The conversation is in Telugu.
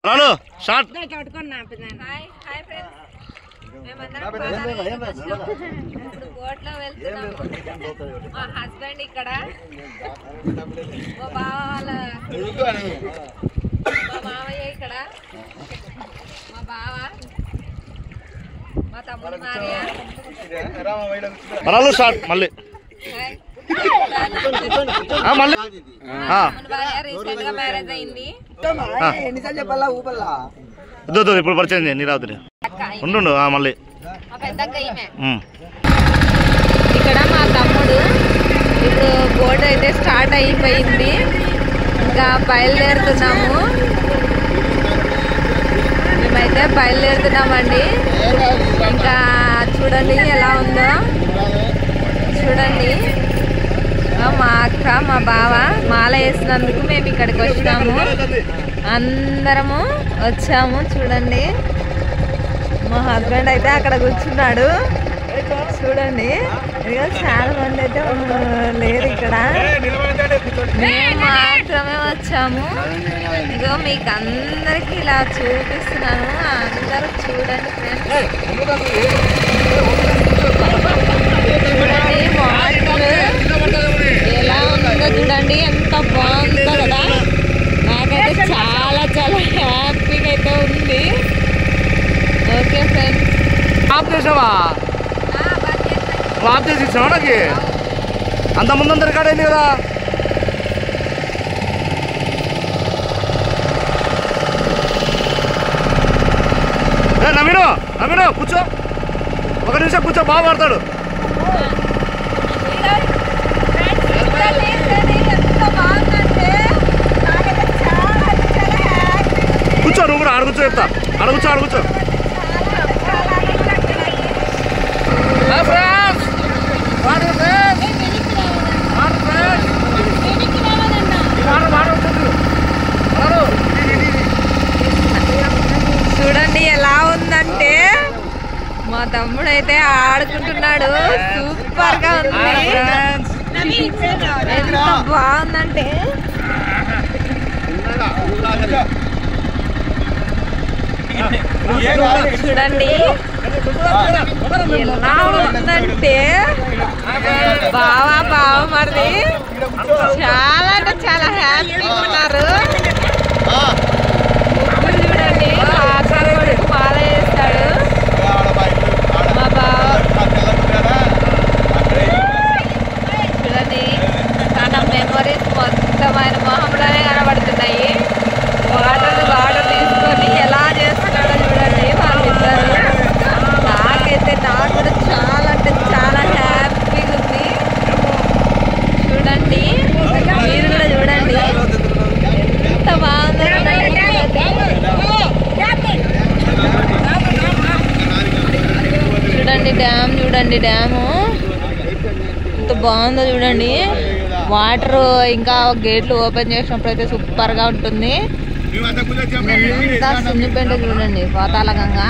హలో షార్ట్ బోట్లో వెళ్తున్నాము. మా హస్బెండ్ ఇక్కడ, మా బావ వాళ్ళ మా మామయ్య ఇక్కడ, మా బావ, మా తమ్ముడు మారయ్య. షార్ట్ మళ్ళీ రీసెంట్ గా మ్యారేజ్ అయింది. ఇప్పుడు పరిచయం నీరావతి ఉండు మళ్ళీ మా పెద్దక్క ఈమె. ఇక్కడ మా తమ్ముడు ఇప్పుడు బోట్ అయితే స్టార్ట్ అయిపోయింది, ఇంకా బయలుదేరుతున్నాము. మేమైతే బయలుదేరుతున్నామండి. ఇంకా చూడండి ఎలా ఉందో చూడండి. మా అక్క మా బావ మాల వేసినందుకు మేము ఇక్కడికి వచ్చినాము, అందరము వచ్చాము. చూడండి మా హస్బెండ్ అయితే అక్కడ కూర్చున్నాడు. చూడండి ఇక చాలా మంది అయితే లేరు ఇక్కడ, మేము మాత్రమే వచ్చాము. ఇగో మీకు అందరికి ఇలా చూపిస్తున్నాను, అందరూ చూడండి ఫ్రెండ్స్. చూడండి వాటర్ ఎలా ఉందో చూడండి, ఎంత బాగుందో కదా. నాకైతే చాలా చాలా హ్యాపీగా అయితే ఉంది. ఓకే ఫ్రెండ్స్, ఆఫ్ చేసావా? ఆఫ్ చేసి ఇచ్చావా నాకు? అంత ముందంతా రికార్డ్ అయింది కదా. నవీను నవీను కూర్చో, ఒక నిమిషం కూర్చో, బాగా పడతాడు. కూర్చో, నువ్వు కూడా అడుగుచో, చెప్తా అడుగుచో అడుగుచో. చూడండి ఎలా ఉందంటే, మా తమ్ముడు అయితే ఆడుకుంటున్నాడు. సూపర్ గా ఉంది, ఎంత బాగుందంటే. చూడండి ఎలా ఉందంటే, బావ మరి చాలా అంటే చాలా హ్యాపీగా ఉన్నారు. చూడండి మాల వేస్తాడు మా బావ. చూడండి తన మెమరీస్ మొత్తం ఆయన మొహంలోనే కనబడుతున్నాయి. వాటర్ తీసుకొని ఎలా చేస్తున్నాడో చూడండి వాళ్ళిద్దరు. నాకు కూడా చాలా అంటే చాలా హ్యాపీగా ఉంది. చూడండి మీరు కూడా చూడండి ఎంత బాగుందో. చూడండి డ్యామ్, చూడండి డ్యాము ఎంత బాగుందో చూడండి. వాటర్ ఇంకా గేట్లు ఓపెన్ చేసినప్పుడు అయితే సూపర్ గా ఉంటుంది. ఎంత సున్నిపెంట చూడండి, పాతాళ గంగ.